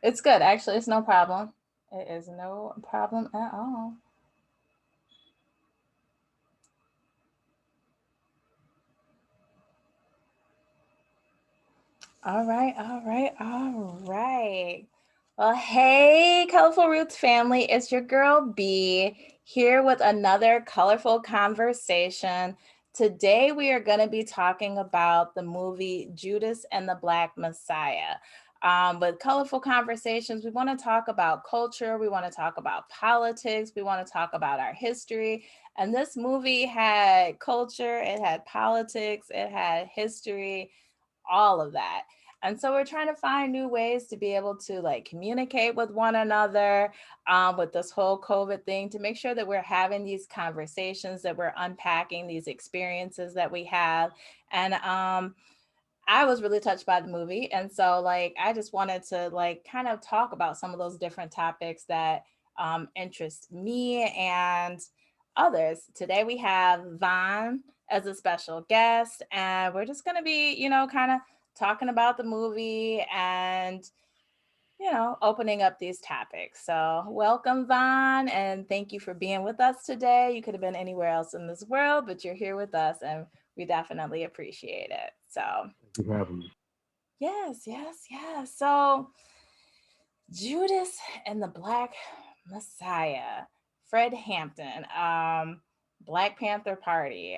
It's good. Actually, it's no problem. It is no problem at all. All right, all right, all right. Well, hey, Colorful Roots family, it's your girl B here with another colorful conversation. Today, we are going to be talking about the movie Judas and the Black Messiah. With colorful conversations, we want to talk about culture, we want to talk about politics, we want to talk about our history. And this movie had culture, it had politics, it had history, all of that. And so we're trying to find new ways to be able to like communicate with one another with this whole COVID thing to make sure that we're having these conversations, that we're unpacking these experiences that we have. And I was really touched by the movie. And so like I just wanted to like kind of talk about some of those different topics that interest me and others. Today we have Vaughn as a special guest, and we're just gonna be, kind of talking about the movie and opening up these topics. So, welcome, Vaughn, and thank you for being with us today. You could have been anywhere else in this world, but you're here with us, and we definitely appreciate it. So, Thank you for having me. yes, yes, yes. So, Judas and the Black Messiah, Fred Hampton, Black Panther Party,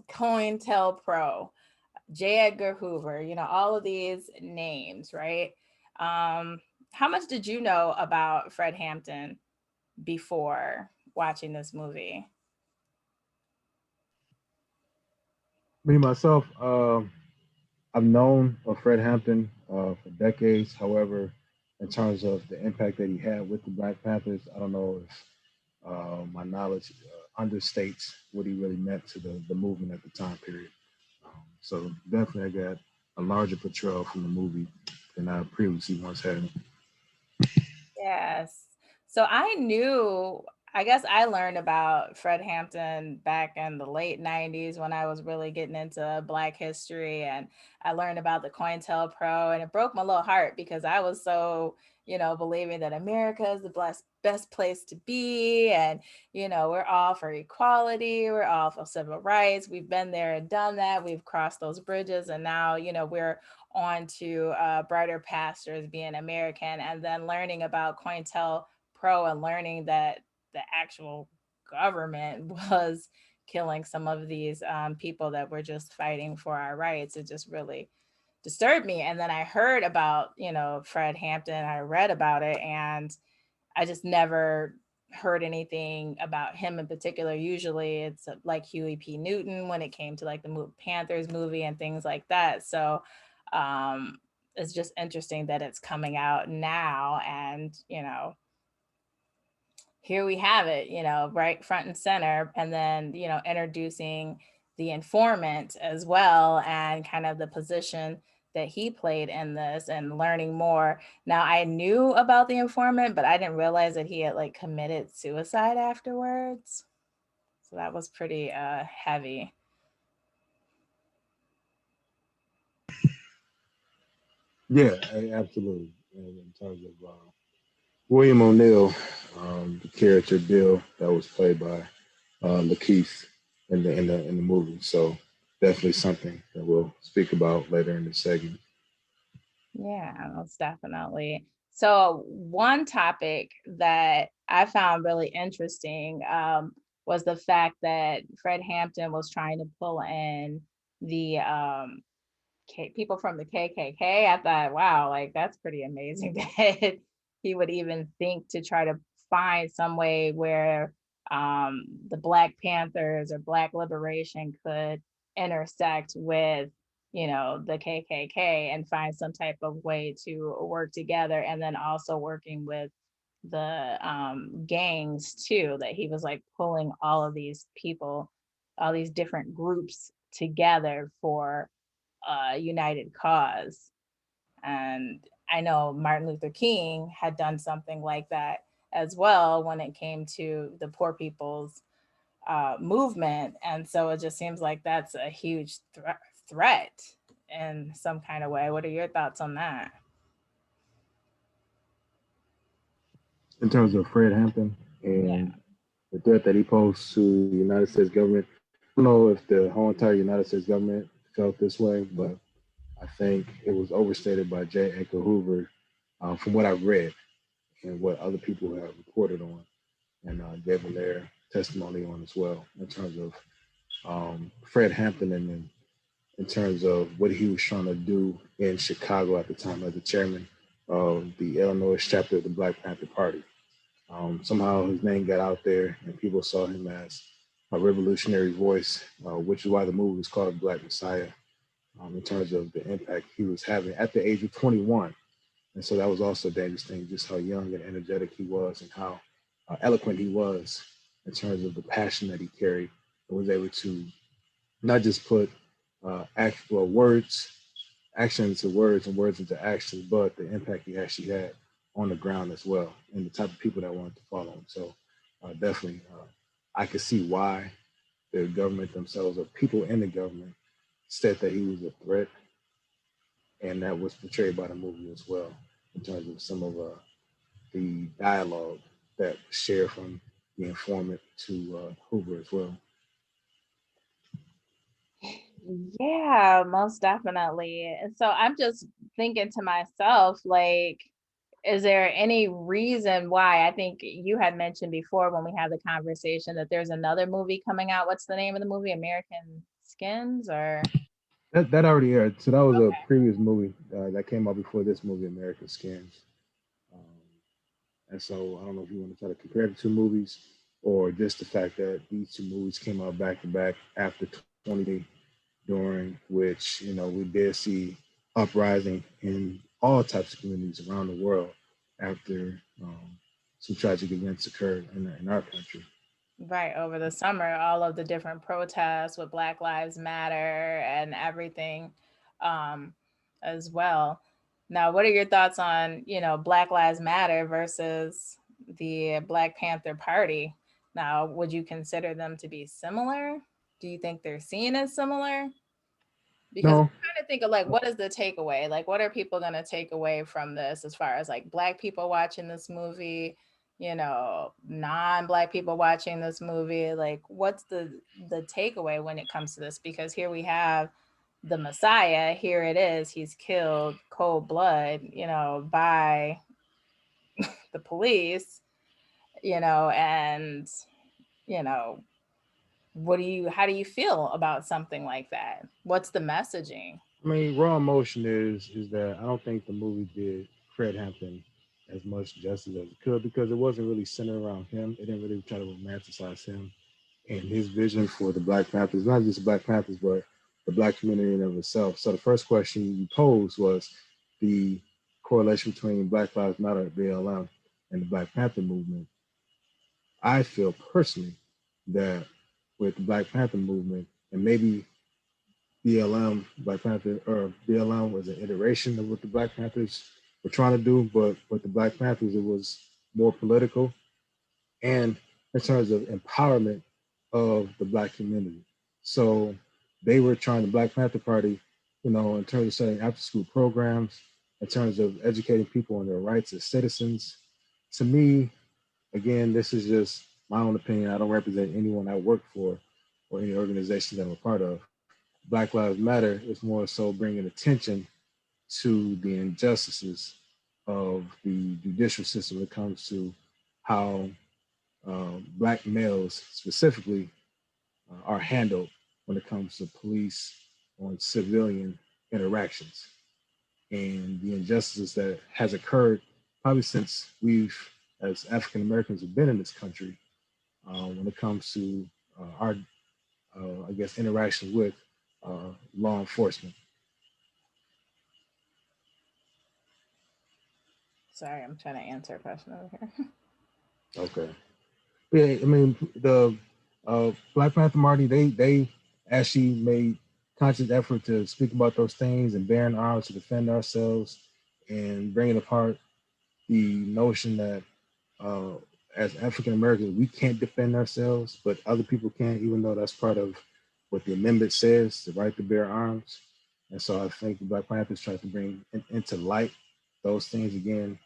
COINTELPRO, J. Edgar Hoover, all of these names, right? Um, how much did you know about Fred Hampton before watching this movie? Me myself, I've known of Fred Hampton for decades. However, in terms of the impact that he had with the Black Panthers, I don't know if my knowledge understates what he really meant to the movement at the time period. So definitely, I got a larger portrayal from the movie than I previously once had. Yes. So I knew, I guess I learned about Fred Hampton back in the late 90s when I was really getting into Black history. And I learned about the COINTELPRO, and it broke my little heart because I was so, believing that America is the best place to be. And, we're all for equality, we're all for civil rights. We've been there and done that. We've crossed those bridges. And now, we're on to brighter pastures being American, and then learning about COINTELPRO and learning that the actual government was killing some of these people that were just fighting for our rights. It just really disturbed me. And then I heard about, Fred Hampton, I read about it, and I just never heard anything about him in particular. Usually it's like Huey P. Newton when it came to like the Panthers movie and things like that. So um, it's just interesting that it's coming out now. And, here we have it, right front and center. And then, introducing the informant as well and kind of the position that he played in this and learning more. Now, I knew about the informant, but I didn't realize that he had like committed suicide afterwards. So that was pretty heavy. Yeah, absolutely. And in terms of William O'Neill, the character Bill that was played by Lakeith in the movie. So definitely something that we'll speak about later in the segment. Yeah, most definitely. So, one topic that I found really interesting was the fact that Fred Hampton was trying to pull in the people from the KKK. I thought, wow, like that's pretty amazing that he would even think to try to find some way where the Black Panthers or Black liberation could intersect with, the KKK and find some type of way to work together. And then also working with the gangs too, that he was like pulling all of these people, all these different groups together for united cause. And I know Martin Luther King had done something like that as well when it came to the poor people's movement. And so it just seems like that's a huge threat. in some kind of way. What are your thoughts on that? In terms of Fred Hampton Yeah. and the threat that he posed to the United States government, I don't know if the whole entire United States government felt this way, but I think it was overstated by J. Edgar Hoover, from what I've read and what other people have reported on and given their testimony on as well in terms of Fred Hampton and in terms of what he was trying to do in Chicago at the time as the chairman of the Illinois chapter of the Black Panther Party. Somehow his name got out there and people saw him as a revolutionary voice, which is why the movie was called Black Messiah, in terms of the impact he was having at the age of 21. And so that was also a dangerous thing, just how young and energetic he was and how eloquent he was in terms of the passion that he carried and was able to not just put words, action into words and words into actions, but the impact he actually had on the ground as well and the type of people that wanted to follow him. So definitely, I could see why the government themselves or people in the government said that he was a threat, and that was portrayed by the movie as well in terms of some of the dialogue that was shared from the informant to Hoover as well. Yeah, most definitely. And so I'm just thinking to myself, like, is there any reason why? I think you had mentioned before when we had the conversation that there's another movie coming out. What's the name of the movie? American Skins or That already aired. So that was a okay. previous movie that came out before this movie, American Skins. Um, and so I don't know if you want to try to compare the two movies or just the fact that these two movies came out back to back after 2020, during which we did see uprising in all types of communities around the world after some tragic events occurred in our country. Right, over the summer, all of the different protests with Black Lives Matter and everything, um, as well. Now, what are your thoughts on, Black Lives Matter versus the Black Panther Party? Now, would you consider them to be similar? Do you think they're seen as similar? Because No, I'm trying to think of like what is the takeaway? Like what are people gonna take away from this as far as like black people watching this movie, non-black people watching this movie? Like what's the takeaway when it comes to this? Because here we have the Messiah, here it is, he's killed cold blood, by the police, and you know, how do you feel about something like that? What's the messaging? I mean, raw emotion is that I don't think the movie did Fred Hampton as much justice as it could because it wasn't really centered around him. It didn't really try to romanticize him and his vision for the Black Panthers, not just the Black Panthers, but the Black community in of itself. So the first question you posed was the correlation between Black Lives Matter, BLM, and the Black Panther movement. I feel personally that with the Black Panther movement, and maybe BLM, Black Panther, or BLM was an iteration of what the Black Panthers were trying to do, but with the Black Panthers, it was more political and in terms of empowerment of the Black community. So they were trying the Black Panther Party, in terms of setting after school programs, in terms of educating people on their rights as citizens. To me, again, this is just my own opinion. I don't represent anyone I work for or any organization that I'm a part of. Black Lives Matter is more so bringing attention to the injustices of the judicial system when it comes to how Black males specifically are handled when it comes to police on civilian interactions and the injustices that has occurred probably since we've, as African Americans, have been in this country when it comes to our, I guess, interaction with law enforcement. Sorry, I'm trying to answer a question over here. Okay. Yeah, I mean the Black Panther Marty, they actually made conscious effort to speak about those things and bearing arms to defend ourselves and bringing apart the notion that uh, as African Americans we can't defend ourselves, but other people can, even though that's part of what the amendment says, the right to bear arms. And so I think the Black Panthers tried to bring into light those things again,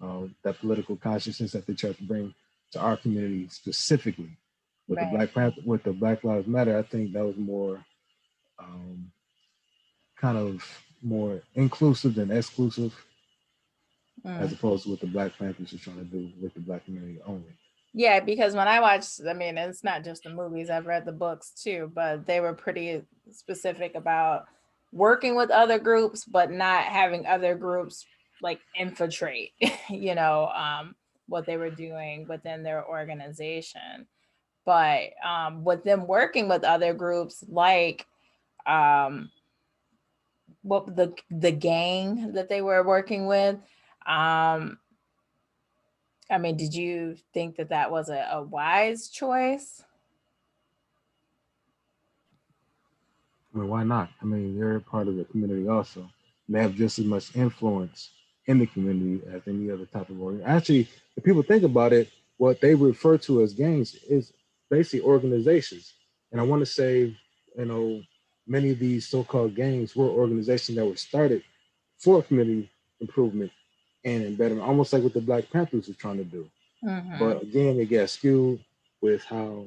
that political consciousness that they tried to bring to our community specifically. With the Right. With the Black Lives Matter, I think that was more um, kind of more inclusive than exclusive, as Mm. opposed to what the Black Panthers are trying to do with the Black community only. Yeah, because when I watched, I mean, it's not just the movies, I've read the books too, but they were pretty specific about working with other groups, but not having other groups like infiltrate, you know, what they were doing within their organization. But with them working with other groups, like um, what the gang that they were working with, um, I mean, did you think that that was a wise choice? I mean, why not? I mean, they're part of the community also. And they have just as much influence in the community as any other type of organ. Actually, if people think about it, what they refer to as gangs is basically organizations. And I want to say, you know, many of these so-called gangs were organizations that were started for community improvement and betterment, almost like what the Black Panthers were trying to do. Mm-hmm. But again, it got skewed with how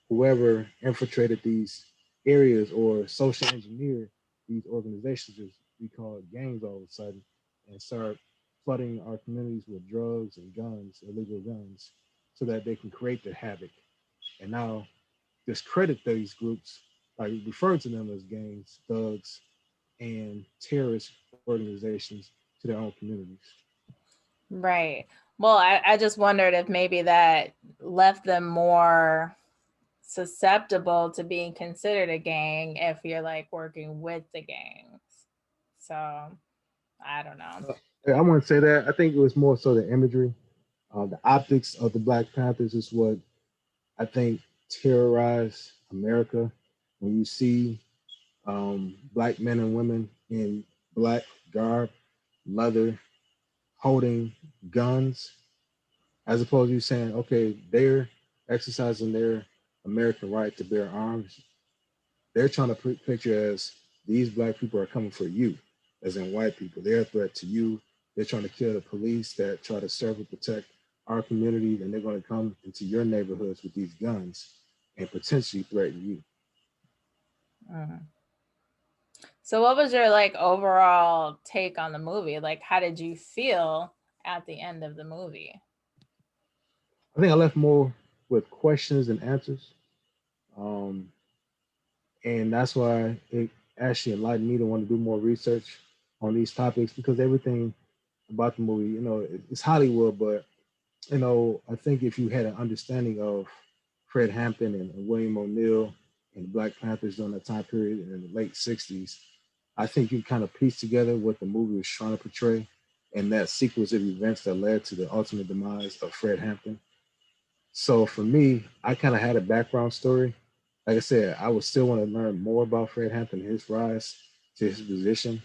whoever infiltrated these areas or social engineered these organizations, as we call it, gangs, all of a sudden, and start flooding our communities with drugs and guns, illegal guns, so that they can create the havoc. And now discredit these groups by referring to them as gangs, thugs, and terrorist organizations to their own communities. Right. Well, I just wondered if maybe that left them more susceptible to being considered a gang if you're like working with the gangs. So I don't know. I wouldn't say that. I think it was more so the imagery, the optics of the Black Panthers is what I think terrorized America. When you see black men and women in black garb, leather, holding guns, as opposed to you saying, okay, they're exercising their American right to bear arms. They're trying to picture as these black people are coming for you, as in white people. They're a threat to you. They're trying to kill the police that try to serve and protect our community, and they're going to come into your neighborhoods with these guns and potentially threaten you. Mhm. So what was your like overall take on the movie? Like how did you feel at the end of the movie? I think I left more with questions than answers. Um, and that's why it actually enlightened me to want to do more research on these topics because everything about the movie, it's Hollywood, but I think if you had an understanding of Fred Hampton and William O'Neill and the Black Panthers during that time period in the late '60s, I think you kind of piece together what the movie was trying to portray and that sequence of events that led to the ultimate demise of Fred Hampton. So for me, I kind of had a background story. Like I said, I would still want to learn more about Fred Hampton, his rise to his position,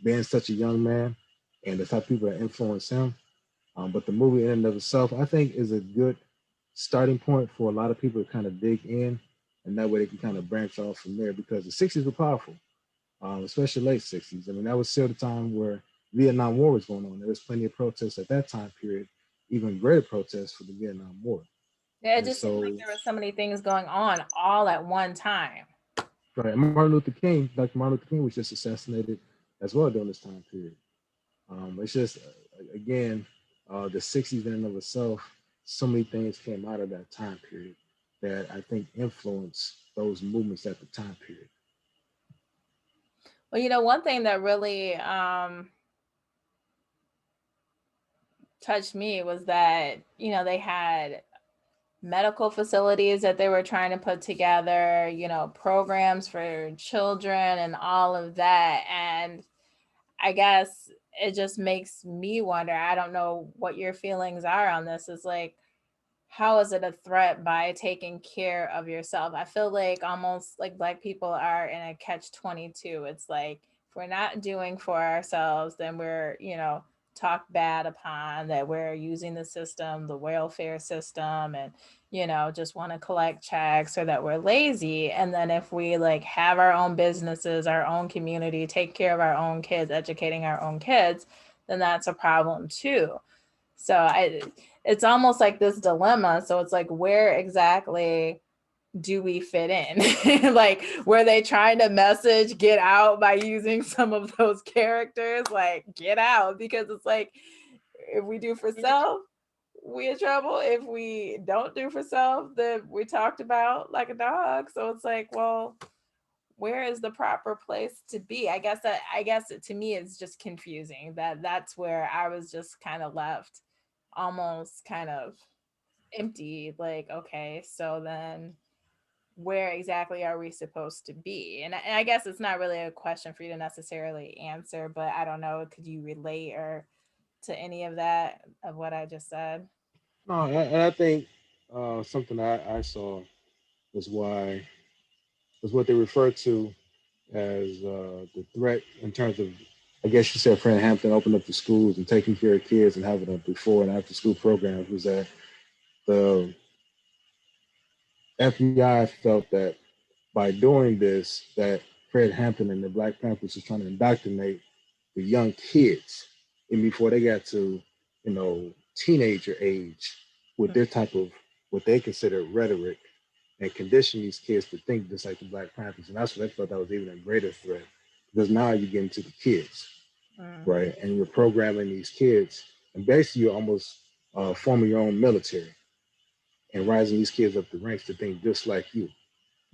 being such a young man, and the type of people that influence him. But the movie in and of itself, I think, is a good starting point for a lot of people to kind of dig in, and that way they can kind of branch off from there because the '60s were powerful, especially late '60s. I mean, that was still the time where Vietnam War was going on. There was plenty of protests at that time period, even greater protests for the Vietnam War. Yeah, it And just seemed so, like there were so many things going on all at one time. right, Martin Luther King, Dr. Martin Luther King was just assassinated as well during this time period. It's just, again, the '60s in and of itself, so many things came out of that time period that I think influenced those movements at the time period. Well, you know, one thing that really touched me was that, you know, they had medical facilities that they were trying to put together, you know, programs for children and all of that. And I guess it just makes me wonder. I don't know what your feelings are on this. Is like, how is it a threat by taking care of yourself? I feel like almost like Black people are in a catch 22. It's like, if we're not doing for ourselves, then we're, you know, talked bad upon, that we're using the system, the welfare system, and just want to collect checks or that we're lazy. And then if we like have our own businesses, our own community, take care of our own kids, educating our own kids, then that's a problem too. So it's almost like this dilemma. So it's like, where exactly do we fit in? Like, were they trying to message get out by using some of those characters? Like, get out, because it's like, if we do for self, we in trouble. If we don't do for self, then we talked about like a dog. So it's like, well, where is the proper place to be? To me it's just confusing. That's where I was just kind of left almost kind of empty. Like, okay, so then where exactly are we supposed to be? And I guess it's not really a question for you to necessarily answer, but I don't know, could you relate or to any of that of what I just said? No, and I think something I saw was why was what they refer to as the threat in terms of, I guess you said, Fred Hampton opened up the schools and taking care of kids and having a before and after school programs, was that the FBI felt that by doing this, that Fred Hampton and the Black Panthers was trying to indoctrinate the young kids, and before they got to, teenager age, with their type of what they consider rhetoric, and condition these kids to think just like the Black Panthers. And that's what they felt that was even a greater threat, because now you get into the kids, Mm-hmm. right? And you're programming these kids, and basically you're almost forming your own military and rising these kids up the ranks to think just like you.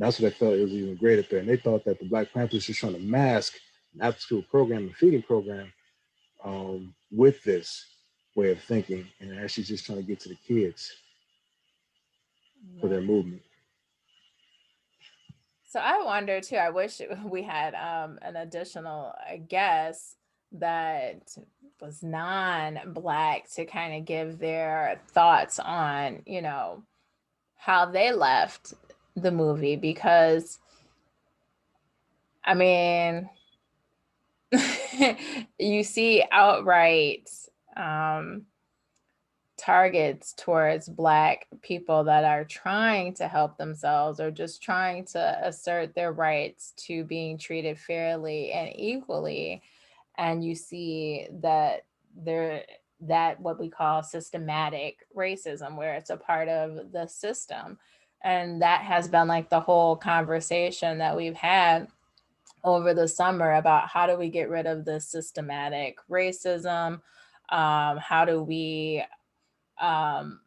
That's what I felt it was even greater threat. And they thought that the Black Panthers were trying to mask an after school program and feeding program with this way of thinking, and actually just trying to get to the kids for their Right. movement. So I wonder too, I wish we had an additional guest that was non-black to kind of give their thoughts on, how they left the movie, because I mean, you see outright um targets towards black people that are trying to help themselves or just trying to assert their rights to being treated fairly and equally. And you see that there that what we call systematic racism, where it's a part of the system. And that has been like the whole conversation that we've had over the summer about how do we get rid of this systematic racism. How do we um,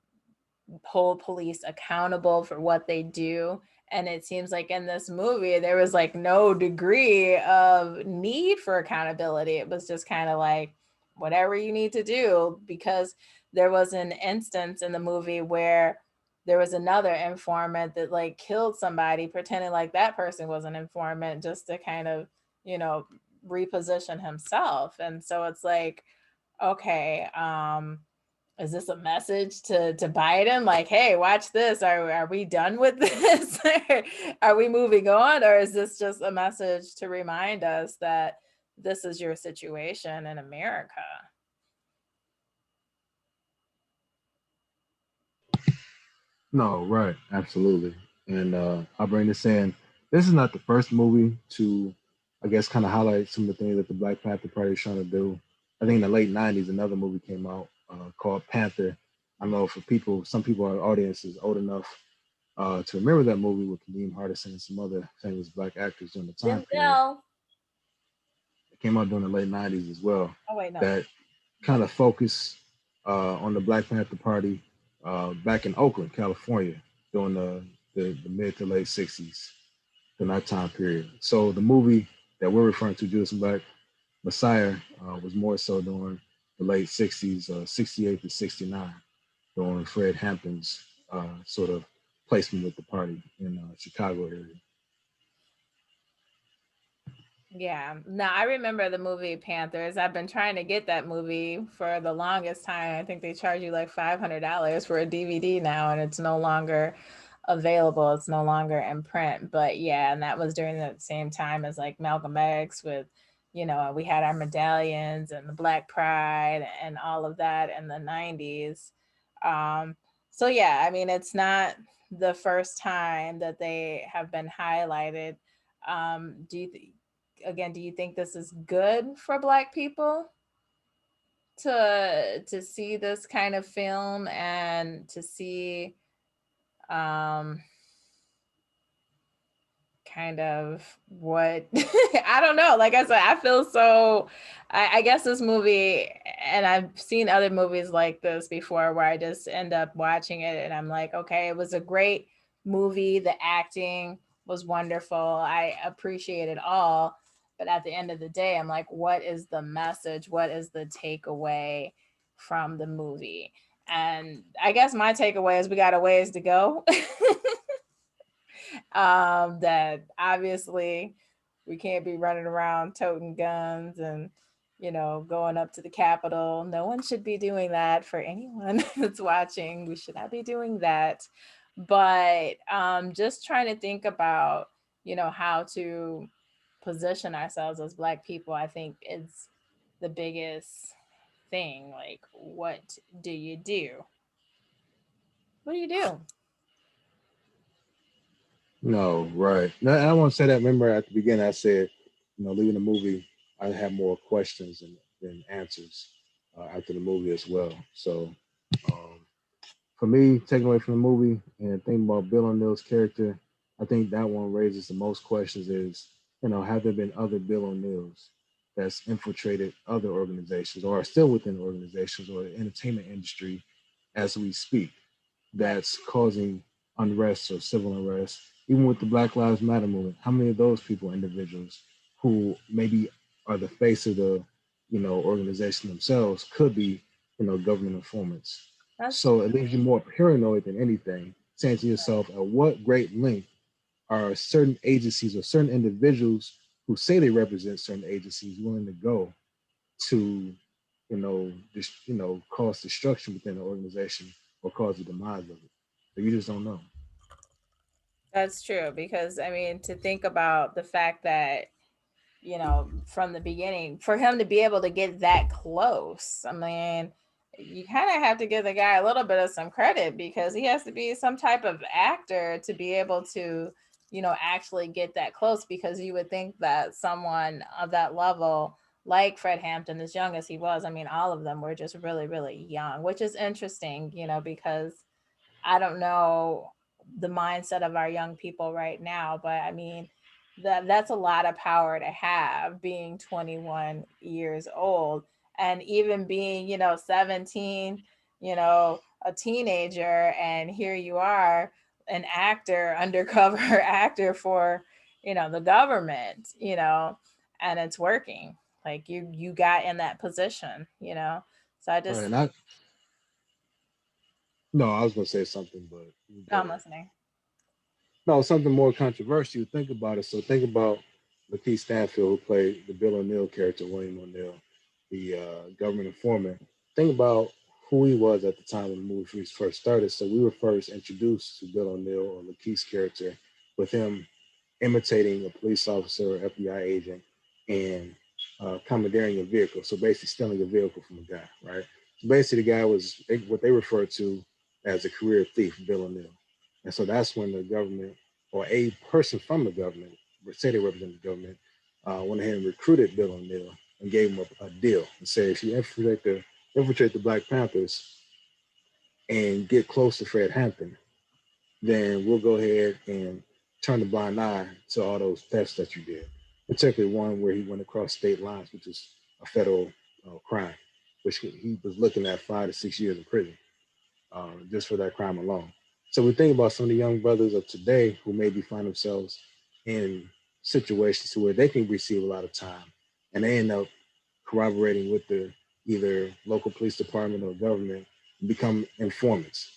hold police accountable for what they do? And it seems like in this movie there was like no degree of need for accountability. It was just kind of like whatever you need to do, because there was an instance in the movie where there was another informant that like killed somebody pretending like that person was an informant just to kind of, you know, reposition himself. And so it's like, okay, is this a message to Biden? Like, hey, watch this. Are we done with this? Are we moving on? Or is this just a message to remind us that this is your situation in America? No, right, absolutely. And I'll bring this in. This is not the first movie to, I guess, kind of highlight some of the things that the Black Panther Party is trying to do. I think in the late '90s, another movie came out called Panther. I know for people, some people in the audience is old enough to remember that movie with Kadeem Hardison and some other famous black actors during the time period. Denzel. It came out during the late '90s as well. Oh wait, no. That kind of focus on the Black Panther Party back in Oakland, California, during the mid to late '60s, during that time period. So the movie that we're referring to, Judas and Black Messiah, was more so during the late '60s, '68 to '69, during Fred Hampton's sort of placement with the party in Chicago area. Yeah. No, I remember the movie Panthers. I've been trying to get that movie for the longest time. I think they charge you like $500 for a DVD now, and it's no longer available. It's no longer in print. But yeah, and that was during the same time as like Malcolm X with, we had our medallions and the Black Pride and all of that in the 90s. So yeah, I mean, it's not the first time that they have been highlighted. Do you again, do you think this is good for Black people to see this kind of film and to see um kind of what I don't know. Like I said, I feel so. I guess this movie, and I've seen other movies like this before, where I just end up watching it and I'm like, okay, it was a great movie. The acting was wonderful. I appreciate it all, but at the end of the day, I'm like, what is the message? What is the takeaway from the movie? And I guess my takeaway is we got a ways to go. That obviously we can't be running around toting guns and going up to the Capitol. No one should be doing that. For anyone that's watching, we should not be doing that. But just trying to think about how to position ourselves as Black people, I think is the biggest thing. Like, what do you do? What do you do? No, right. Now, I want to say that. Remember at the beginning, I said, leaving the movie, I have more questions than answers after the movie as well. So, um, for me, taking away from the movie and thinking about Bill O'Neill's character, I think that one raises the most questions. Is have there been other Bill O'Neills that's infiltrated other organizations or are still within organizations or the entertainment industry as we speak? That's causing unrest or civil unrest, even with the Black Lives Matter movement. How many of those people, individuals who maybe are the face of the, organization themselves, could be, government informants? That's So it leaves you more paranoid than anything, saying to yourself, at what great length are certain agencies or certain individuals who say they represent certain agencies willing to go to cause destruction within the organization or cause the demise of it. So you just don't know. That's true, because I mean, to think about the fact that, from the beginning, for him to be able to get that close, I mean, you kind of have to give the guy a little bit of some credit, because he has to be some type of actor to be able to, actually get that close, because you would think that someone of that level, like Fred Hampton, as young as he was, I mean, all of them were just really, really young, which is interesting, because I don't know the mindset of our young people right now, but I mean, that's a lot of power to have, being 21 years old, and even being, 17, a teenager, and here you are, an actor, undercover actor for, the government, and it's working. Like, you got in that position. So I Right. just And I no, I was gonna say something, but you go I'm ahead. listening. No, something more controversial. Think about it. So think about Lakeith Stanfield, who played the Bill O'Neill character, William O'Neill, the government informant. Think about who he was at the time when the movie first started. So we were first introduced to Bill O'Neill or Lakeith's character with him imitating a police officer or FBI agent and commandeering a vehicle. So basically stealing a vehicle from a guy, right? So basically the guy was what they refer to as a career thief, Bill O'Neill. And so that's when the government or a person from the government, say they represent the government, went ahead and recruited Bill O'Neill and gave him a deal and said, if you infiltrate the Black Panthers and get close to Fred Hampton, then we'll go ahead and turn the blind eye to all those thefts that you did, particularly one where he went across state lines, which is a federal crime, which he was looking at 5 to 6 years in prison just for that crime alone. So we think about some of the young brothers of today who maybe find themselves in situations where they can receive a lot of time, and they end up corroborating with the either local police department or government and become informants.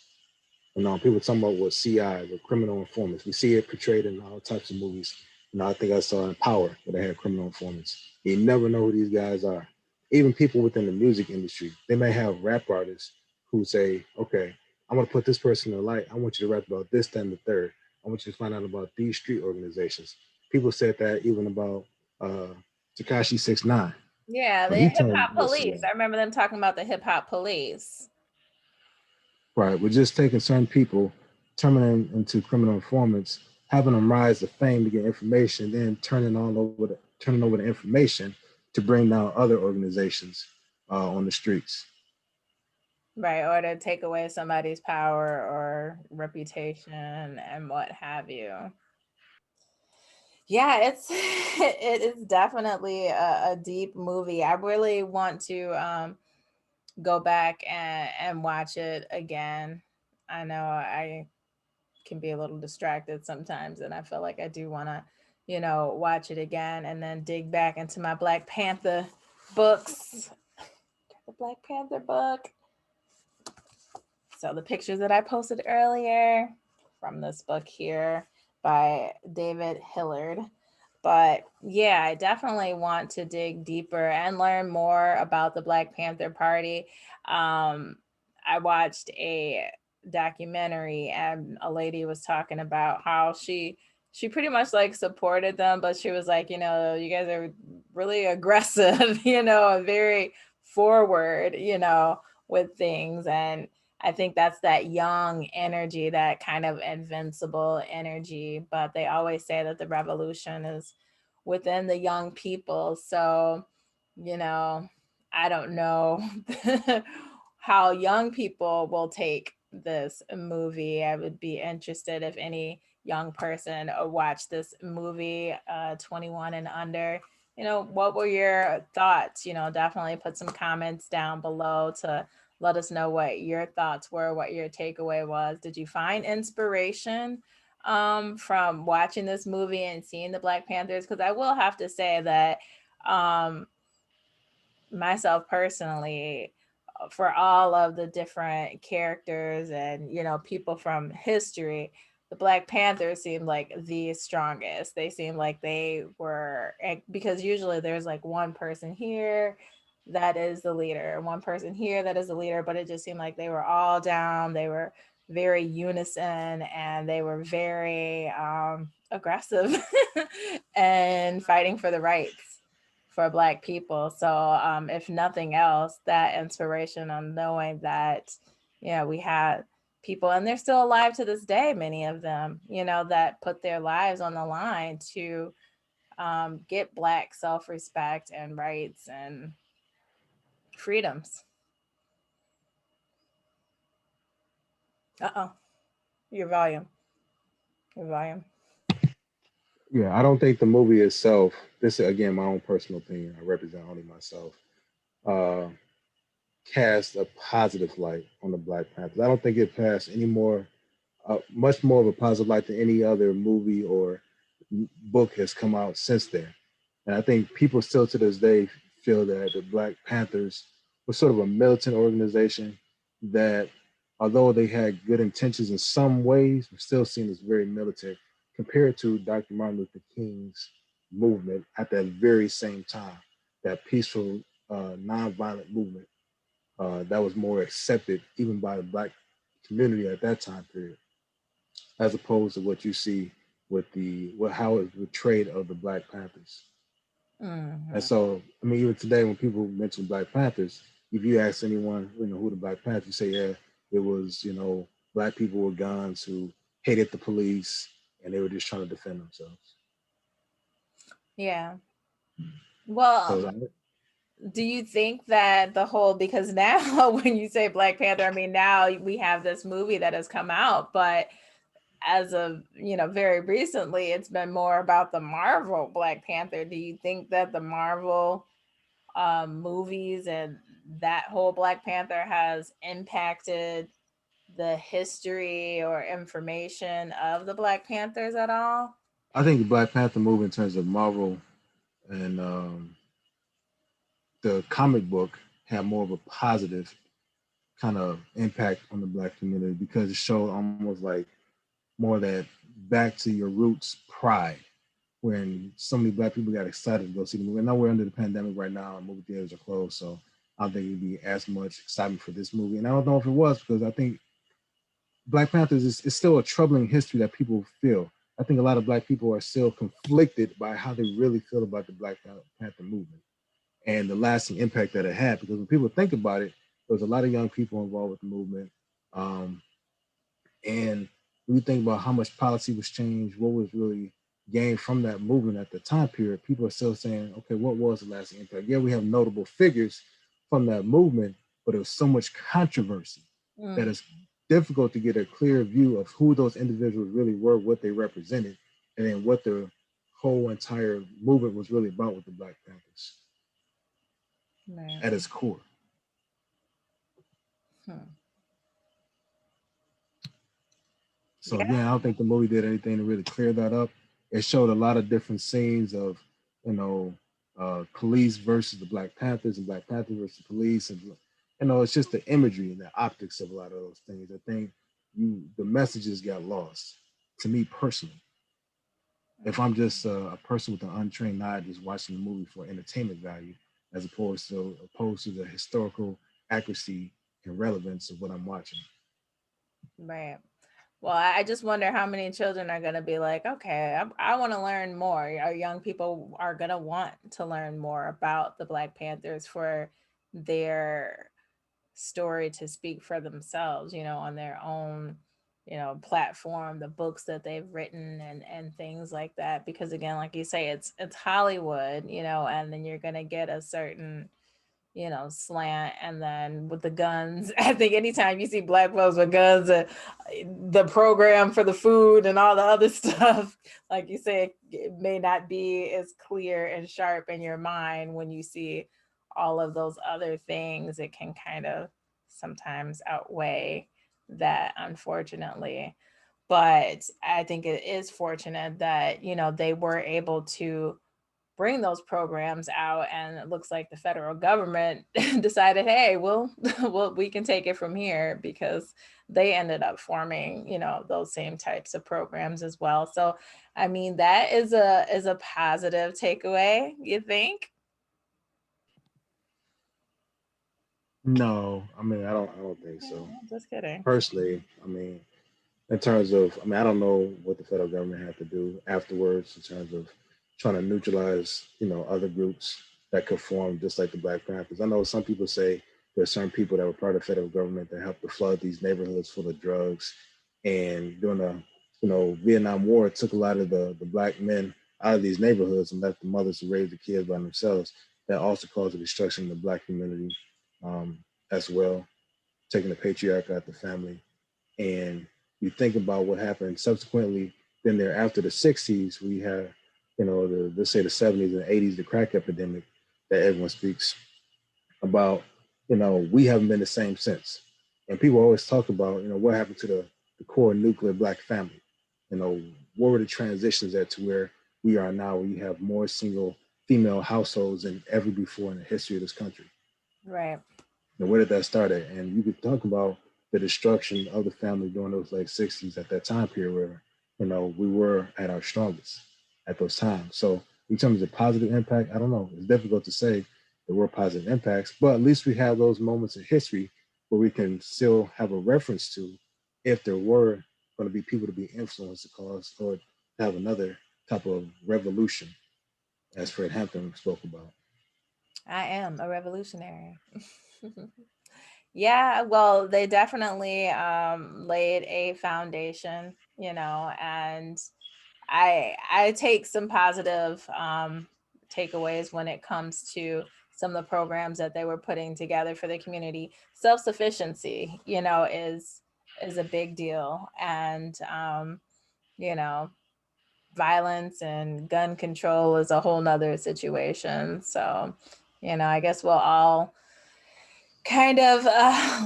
People talking about what CIs or criminal informants. We see it portrayed in all types of movies. I think I saw in Power where they had criminal informants. You never know who these guys are. Even people within the music industry, they may have rap artists who say, "Okay, I'm gonna put this person in the light. I want you to rap about this, then the third. I want you to find out about these street organizations." People said that even about uh, Takashi 6ix9ine Yeah, the when he hip turned hop police. listening. I remember them talking about the hip hop police. Right. We're just taking certain people, turning them into criminal informants, having them rise to fame to get information, then turning over the information to bring down other organizations on the streets. Right, or to take away somebody's power or reputation and what have you. Yeah, it's it is definitely a deep movie. I really want to go back and watch it again. I know I can be a little distracted sometimes, and I feel like I do want to, watch it again and then dig back into my Black Panther books. The Black Panther book. So the pictures that I posted earlier from this book here by David Hillard. But yeah, I definitely want to dig deeper and learn more about the Black Panther Party. I watched a documentary and a lady was talking about how she pretty much like supported them, but she was like, you guys are really aggressive, and very forward, with things. And I think that's that young energy, that kind of invincible energy. But they always say that the revolution is within the young people. So, you know, I don't know how young people will take this movie. I would be interested if any young person watched this movie, 21 and under. What were your thoughts? Definitely put some comments down below to let us know what your thoughts were, what your takeaway was. Did you find inspiration from watching this movie and seeing the Black Panthers? Because I will have to say that um, myself personally, for all of the different characters and people from history, the Black Panthers seemed like the strongest. They seemed like they were, because usually there's like one person here that is the leader, one person here that is the leader, but it just seemed like they were all down. They were very unison, and they were very aggressive and fighting for the rights for Black people. So, if nothing else, that inspiration on knowing that, we had people, and they're still alive to this day, many of them, that put their lives on the line to get Black self respect and rights and freedoms. Uh oh, your volume, your volume. Yeah, I don't think the movie itself. This is again my own personal opinion. I represent only myself. Uh, cast a positive light on the Black Panthers. I don't think it passed any more, much more of a positive light than any other movie or book has come out since then. And I think people still to this day feel that the Black Panthers was sort of a militant organization that, although they had good intentions in some ways, were still seen as very militant compared to Dr. Martin Luther King's movement at that very same time, that peaceful, nonviolent movement that was more accepted even by the Black community at that time period, as opposed to what you see with how it's portrayed of the Black Panthers. And Hmm. so, I mean, even today, when people mention Black Panthers, if you ask anyone, who the Black Panthers, say, yeah, it was, Black people with guns who hated the police and they were just trying to defend themselves. Yeah. Well, So, do you think that the whole, because now when you say Black Panther, I mean, now we have this movie that has come out, but as of very recently, it's been more about the Marvel Black Panther. Do you think that the Marvel movies and that whole Black Panther has impacted the history or information of the Black Panthers at all? I think the Black Panther movie, in terms of Marvel and the comic book, had more of a positive kind of impact on the Black community because it showed almost like more that back to your roots pride when so many Black people got excited to go see the movie. I know we're under the pandemic right now and movie theaters are closed, so I don't think it'd be as much excitement for this movie. And I don't know if it was because I think Black Panthers is still a troubling history that people feel. I think a lot of Black people are still conflicted by how they really feel about the Black Panther movement and the lasting impact that it had. Because when people think about it, there was a lot of young people involved with the movement. Um, and when you think about how much policy was changed, what was really gained from that movement at the time period, people are still saying, okay, what was the lasting impact? Yeah, we have notable figures from that movement, but there was so much controversy that Mm, it's difficult to get a clear view of who those individuals really were, what they represented, and then what the whole entire movement was really about with the Black Panthers right. at its core. Hmm. So Yeah. again, I don't think the movie did anything to really clear that up. It showed a lot of different scenes of, you know, police versus the Black Panthers and Black Panthers versus police, and it's just the imagery and the optics of a lot of those things. I think the messages got lost. To me personally, if I'm just a person with an untrained eye just watching the movie for entertainment value, as opposed to the historical accuracy and relevance of what I'm watching. Right. Well, I just wonder how many children are going to be like, okay, I want to learn more. Our young people are going to want to learn more about the Black Panthers for their story to speak for themselves, on their own, platform, the books that they've written and things like that. Because again, like you say, it's Hollywood, and then you're going to get a certain slant. And then with the guns, I think anytime you see black folks with guns, the program for the food and all the other stuff, like you say, it may not be as clear and sharp in your mind when you see all of those other things. It can kind of sometimes outweigh that, unfortunately. But I think it is fortunate that, they were able to bring those programs out, and it looks like the federal government decided, hey, we can take it from here, because they ended up forming, those same types of programs as well. So I mean, that is a positive takeaway, you think? No, I mean I don't think Yeah, so. I'm just kidding. Personally, I mean, in terms of, I mean, I don't know what the federal government had to do afterwards in terms of trying to neutralize, other groups that could form just like the Black Panthers. I know some people say there's certain people that were part of the federal government that helped to flood these neighborhoods full of drugs, and during the, Vietnam War, it took a lot of the black men out of these neighborhoods and left the mothers to raise the kids by themselves. That also caused the destruction of the black community, um, as well, taking the patriarch out the family. And you think about what happened subsequently, then there after the 60s, we had, let's say the 70s and 80s, the crack epidemic that everyone speaks about. We haven't been the same since. And people always talk about, what happened to the core nuclear black family. You know, what were the transitions at to where we are now, where you have more single female households than ever before in the history of this country. Right. Where did that start at? And you could talk about the destruction of the family during those late 60s at that time period where, we were at our strongest at those times. So in terms of positive impact, I don't know. It's difficult to say there were positive impacts, but at least we have those moments in history where we can still have a reference to if there were going to be people to be influenced to cause or have another type of revolution, as Fred Hampton spoke about. I am a revolutionary. Yeah, well, they definitely laid a foundation, and I take some positive takeaways when it comes to some of the programs that they were putting together for the community. Self-sufficiency, is a big deal. And you know, violence and gun control is a whole nother situation. So, I guess we'll all kind of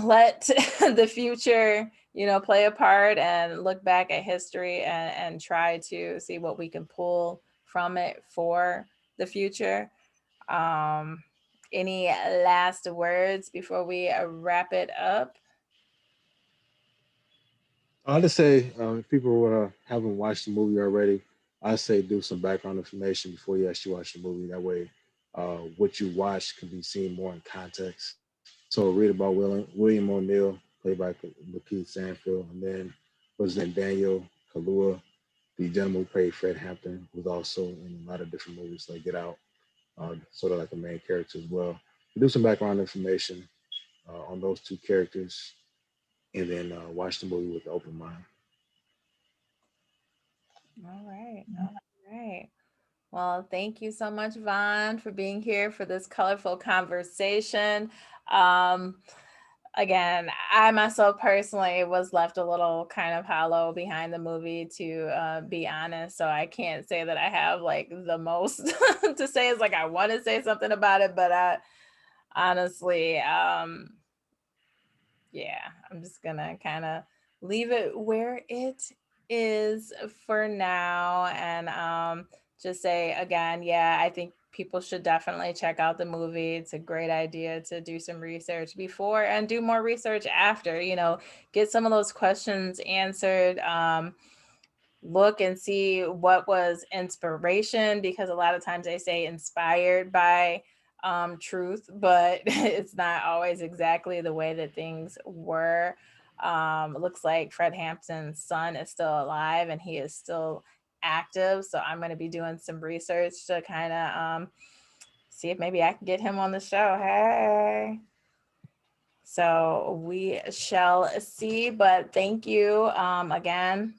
let the future, play a part, and look back at history, and try to see what we can pull from it for the future. Um, any last words before we wrap it up? I'd just say if people haven't watched the movie already, I'd say do some background information before you actually watch the movie. That way, what you watch can be seen more in context. So read about William O'Neill, played by Lakeith Stanfield, and then was then Daniel Kalua, the gentleman who played Fred Hampton, was also in a lot of different movies like Get Out, sort of like a main character as well. Do some background information on those two characters, and then watch the movie with an open mind. All right. All right. Well, thank you so much, Vaughn, for being here for this colorful conversation. Um, Again, I myself personally was left a little kind of hollow behind the movie, to be honest. So I can't say that I have like the most to say. Is like I want to say something about it, but I honestly, yeah, I'm just gonna kind of leave it where it is for now, and just say again, yeah, I think people should definitely check out the movie. It's a great idea to do some research before and do more research after, get some of those questions answered. Look and see what was inspiration, because a lot of times they say inspired by truth, but it's not always exactly the way that things were. It looks like Fred Hampton's son is still alive and he is still active, so I'm going to be doing some research to kind of see if maybe I can get him on the show. Hey, so we shall see, but thank you again,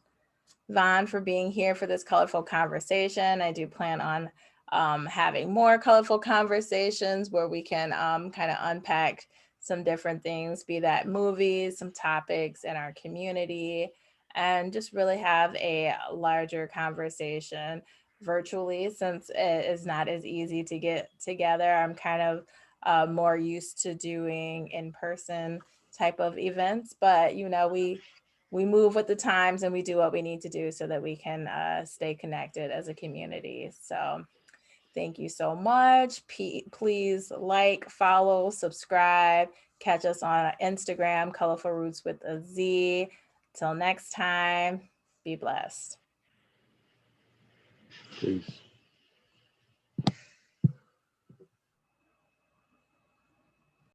Vaughn, for being here for this colorful conversation. I do plan on having more colorful conversations where we can kind of unpack some different things, be that movies, some topics in our community, and just really have a larger conversation virtually, since it is not as easy to get together. I'm kind of more used to doing in person type of events, but we move with the times and we do what we need to do so that we can stay connected as a community. So thank you so much. Please like, follow, subscribe. Catch us on Instagram, Colorful Roots with a Z. Till next time, be blessed. Peace.